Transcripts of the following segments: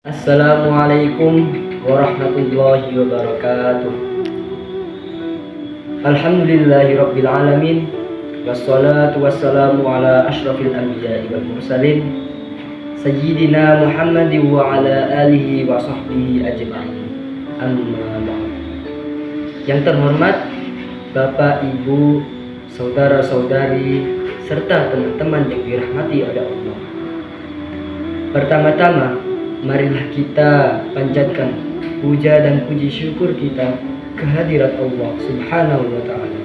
Assalamualaikum warahmatullahi wabarakatuh. Alhamdulillahirabbil alamin. Wassalatu wassalamu ala asyrafil anbiya'i wal mursalin sayyidina Muhammadin wa ala alihi wa sahbihi ajma'in. Amma ba'd. Yang terhormat Bapak, Ibu, saudara-saudari serta teman-teman yang dirahmati oleh Allah. Pertama-tama, marilah kita panjatkan puja dan puji syukur kita kehadirat Allah Subhanahu wa ta'ala.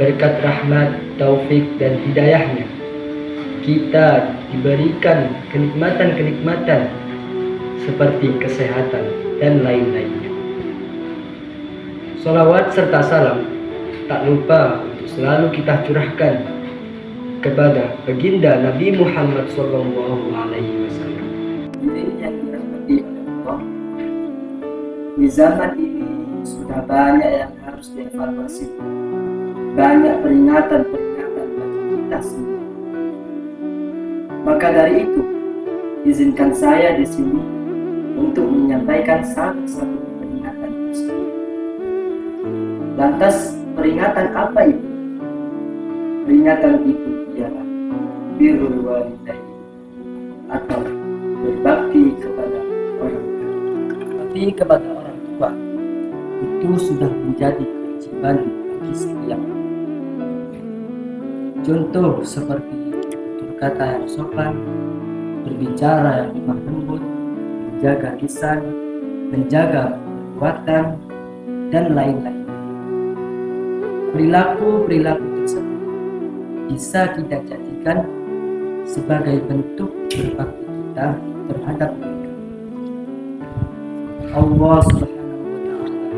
Berkat rahmat, taufik dan hidayahnya, kita diberikan kenikmatan-kenikmatan seperti kesehatan dan lain-lainnya. Salawat serta salam tak lupa untuk selalu kita curahkan kepada baginda Nabi Muhammad SAW. Yang dirahmati oleh Allah, di zaman ini sudah banyak yang harus dievaluasi, banyak peringatan-peringatan bagi kita semua. Maka dari itu, izinkan saya di sini untuk menyampaikan satu peringatan tersebut. Lantas, peringatan apa itu? Peringatan itu ialah birrul walidain atau berbakti kepada orang tua. Berbakti kepada orang tua itu sudah menjadi kewajiban bagi setiap orang. Contoh seperti tutur kata yang sopan, berbicara yang lemah lembut, menjaga lisan, menjaga perbuatan, dan lain-lain. Perilaku-perilaku tersebut bisa kita jadikan sebagai bentuk berbakti kita terhadap mereka. Allah Subhanahu wa ta'ala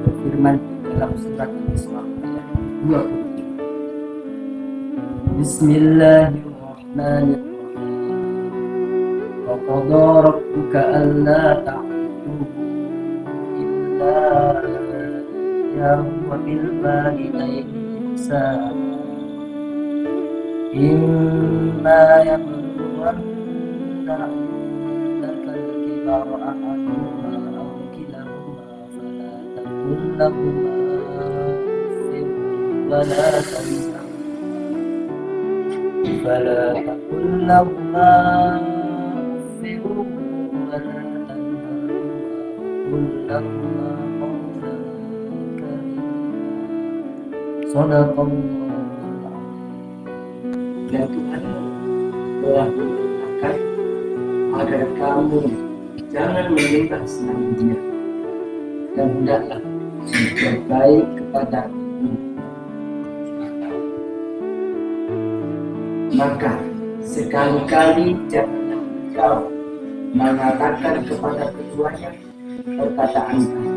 berfirman dalam surat Al-Isra ayat 20. Bismillahirrahmanirrahim. Wa qada rabbuka alla ta'budu illa iyyahu wa bil walidayni ihsana. Imma yablughanna indaka al-kibara ahaduhuma aw kilahuma fala taqul lahumā uffin wa la tanharhumā qul lahumā qawlan karīmā. Shadaqallahul dan Tuhan telah memerintahkan agar kamu jangan menyembah selain Dia, dan hendaklah berbuat baik kepada ibu. Maka sekali-kali janganlah engkau mengatakan kepada keduanya perkataan kasar,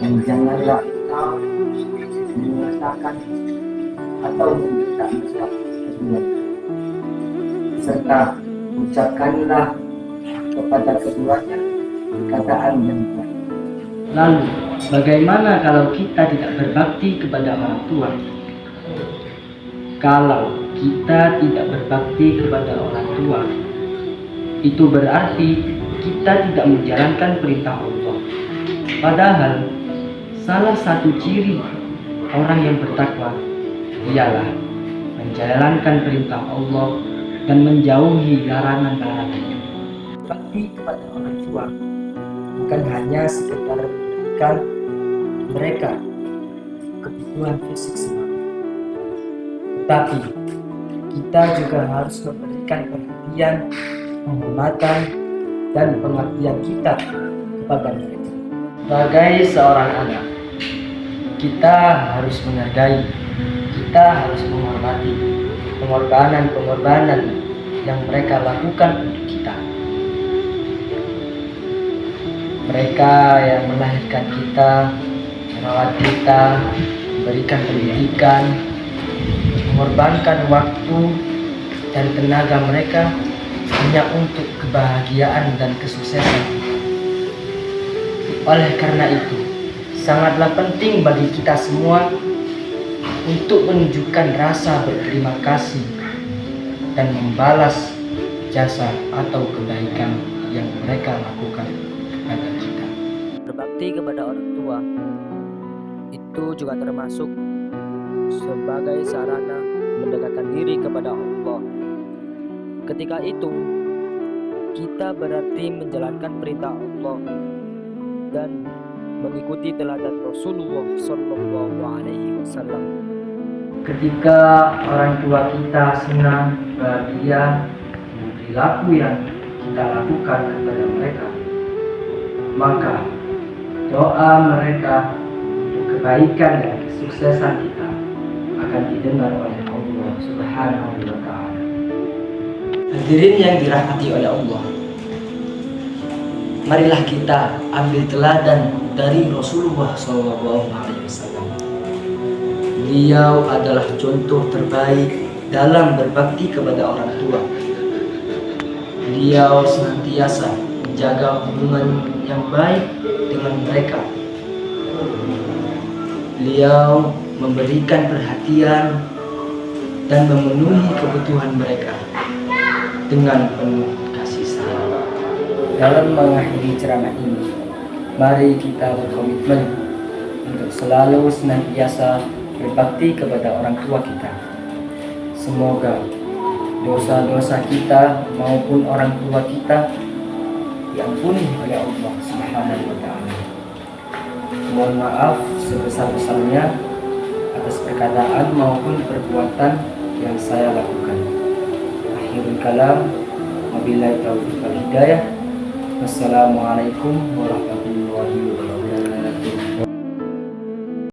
dan janganlah engkau mengatakan atau membentak-bentak serta ucapkanlah kepada keduanya perkataan yang baik. Lalu, bagaimana kalau kita tidak berbakti kepada orang tua? Kalau kita tidak berbakti kepada orang tua, itu berarti kita tidak menjalankan perintah Allah. Padahal, salah satu ciri orang yang bertakwa ialah menjalankan perintah Allah dan menjauhi larangan-larangannya. Bakti kepada orang tua bukan hanya sekedar memberikan mereka kebutuhan fisik semata, tetapi kita juga harus memberikan perhatian, penghormatan, dan pengertian kita kepada mereka. Sebagai seorang anak, kita harus menghargai, kita harus menghormati pengorbanan-pengorbanan yang mereka lakukan untuk kita. Mereka yang melahirkan kita, merawat kita, memberikan pendidikan, mengorbankan waktu dan tenaga mereka hanya untuk kebahagiaan dan kesuksesan. Oleh karena itu, sangatlah penting bagi kita semua untuk menunjukkan rasa berterima kasih dan membalas jasa atau kebaikan yang mereka lakukan kepada kita. Berbakti kepada orang tua itu juga termasuk sebagai sarana mendekatkan diri kepada Allah. Ketika itu kita berarti menjalankan perintah Allah dan mengikuti teladan Rasulullah Shallallahu Alaihi Wasallam. Ketika orang tua kita senang, bahagia dengan perilaku yang kita lakukan kepada mereka, maka doa mereka untuk kebaikan dan kesuksesan kita akan didengar oleh Allah Subhanahu wa Ta'ala. Hadirin yang dirahmati oleh Allah, marilah kita ambil teladan dari Rasulullah SAW. Beliau adalah contoh terbaik dalam berbakti kepada orang tua. Beliau senantiasa menjaga hubungan yang baik dengan mereka. Beliau memberikan perhatian dan memenuhi kebutuhan mereka dengan penuh kasih sayang. Dalam mengakhiri ceramah ini, mari kita berkomitmen untuk selalu senantiasa berbakti kepada orang tua kita. Semoga dosa-dosa kita maupun orang tua kita diampuni oleh Allah Subhanahu wa Ta'ala. Mohon maaf sebesar-besarnya atas perkataan maupun perbuatan yang saya lakukan. Akhirul kalam, wabillahi taufiq wal hidayah. Wassalamualaikum warahmatullahi wabarakatuh.